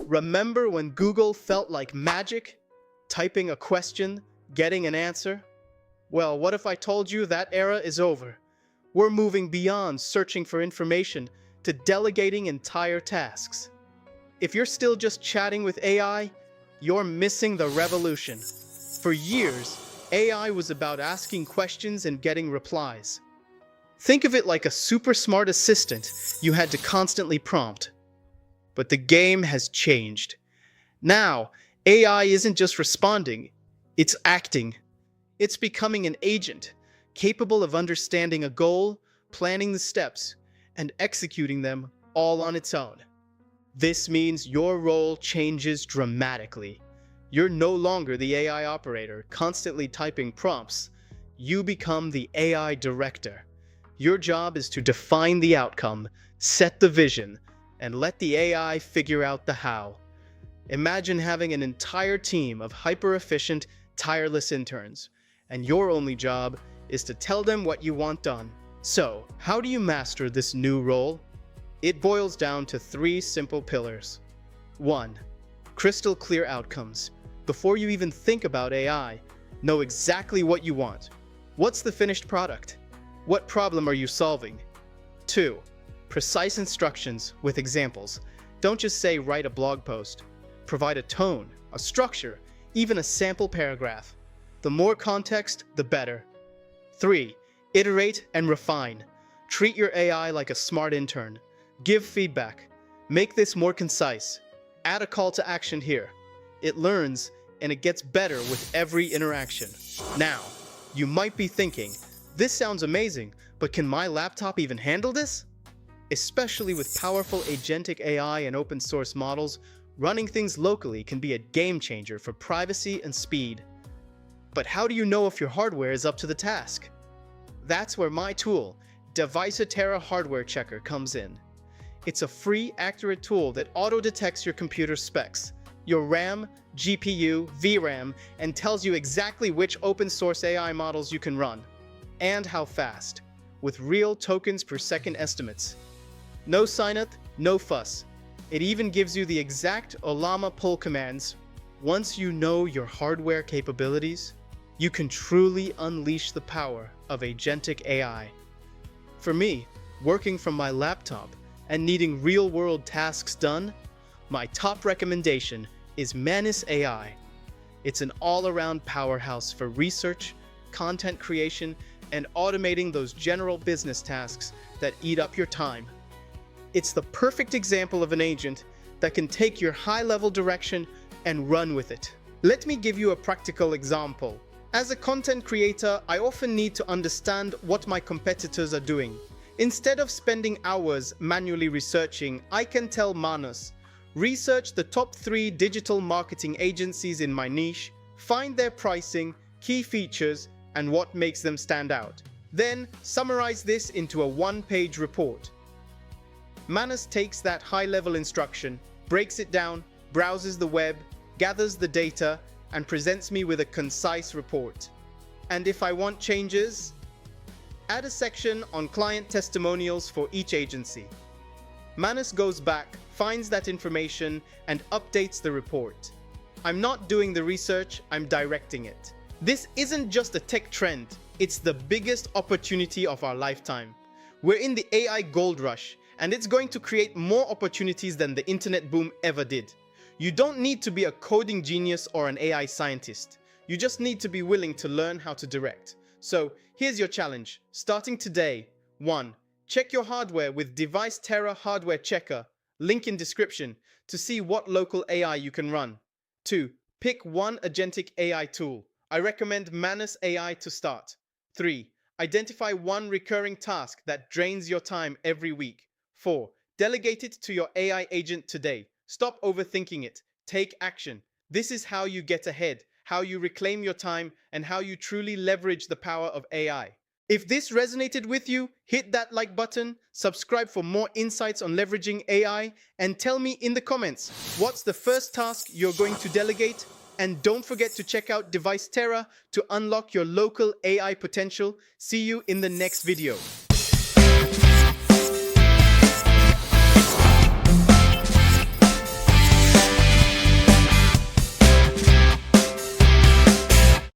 Remember when Google felt like magic? Typing a question, getting an answer? Well, what if I told you that era is over? We're moving beyond searching for information to delegating entire tasks. If you're still just chatting with AI, you're missing the revolution. For years, AI was about asking questions and getting replies. Think of it like a super smart assistant you had to constantly prompt. But the game has changed. Now, AI isn't just responding, it's acting. It's becoming an agent, capable of understanding a goal, planning the steps, and executing them all on its own. This means your role changes dramatically. You're no longer the AI operator constantly typing prompts. You become the AI director. Your job is to define the outcome, set the vision, and let the AI figure out the how. Imagine having an entire team of hyper-efficient, tireless interns, and your only job is to tell them what you want done. So, how do you master this new role? It boils down to 3 simple pillars. 1. Crystal clear outcomes. Before you even think about AI, know exactly what you want. What's the finished product? What problem are you solving? 2. Precise instructions with examples. Don't just say write a blog post. Provide a tone, a structure, even a sample paragraph. The more context, the better. 3. Iterate and refine. Treat your AI like a smart intern. Give feedback. Make this more concise. Add a call to action here. It learns, and it gets better with every interaction. Now, you might be thinking, this sounds amazing, but can my laptop even handle this? Especially with powerful agentic AI and open source models, running things locally can be a game changer for privacy and speed. But how do you know if your hardware is up to the task? That's where my tool, DeviceTerra Hardware Checker, comes in. It's a free, accurate tool that auto-detects your computer specs, your RAM, GPU, VRAM, and tells you exactly which open-source AI models you can run, and how fast, with real tokens per second estimates. No sign-up, no fuss. It even gives you the exact Olama pull commands. Once you know your hardware capabilities, you can truly unleash the power of agentic AI. For me, working from my laptop and needing real-world tasks done, my top recommendation is Manus AI. It's an all-around powerhouse for research, content creation, and automating those general business tasks that eat up your time. It's the perfect example of an agent that can take your high-level direction and run with it. Let me give you a practical example. As a content creator, I often need to understand what my competitors are doing. Instead of spending hours manually researching, I can tell Manus, research the top 3 digital marketing agencies in my niche, find their pricing, key features, and what makes them stand out. Then summarize this into a 1-page report. Manus takes that high-level instruction, breaks it down, browses the web, gathers the data, and presents me with a concise report. And if I want changes, add a section on client testimonials for each agency. Manus goes back, finds that information, and updates the report. I'm not doing the research, I'm directing it. This isn't just a tech trend, it's the biggest opportunity of our lifetime. We're in the AI gold rush, and it's going to create more opportunities than the internet boom ever did. You don't need to be a coding genius or an AI scientist. You just need to be willing to learn how to direct. So here's your challenge. Starting today, 1. Check your hardware with DeviceTerra Hardware Checker, link in description, to see what local AI you can run. 2. Pick one agentic AI tool. I recommend Manus AI to start. 3. Identify one recurring task that drains your time every week. 4. Delegate it to your AI agent today. Stop overthinking it. Take action. This is how you get ahead, how you reclaim your time, and how you truly leverage the power of AI. If this resonated with you, hit that like button, subscribe for more insights on leveraging AI, and tell me in the comments, what's the first task you're going to delegate? And don't forget to check out DeviceTerra to unlock your local AI potential. See you in the next video.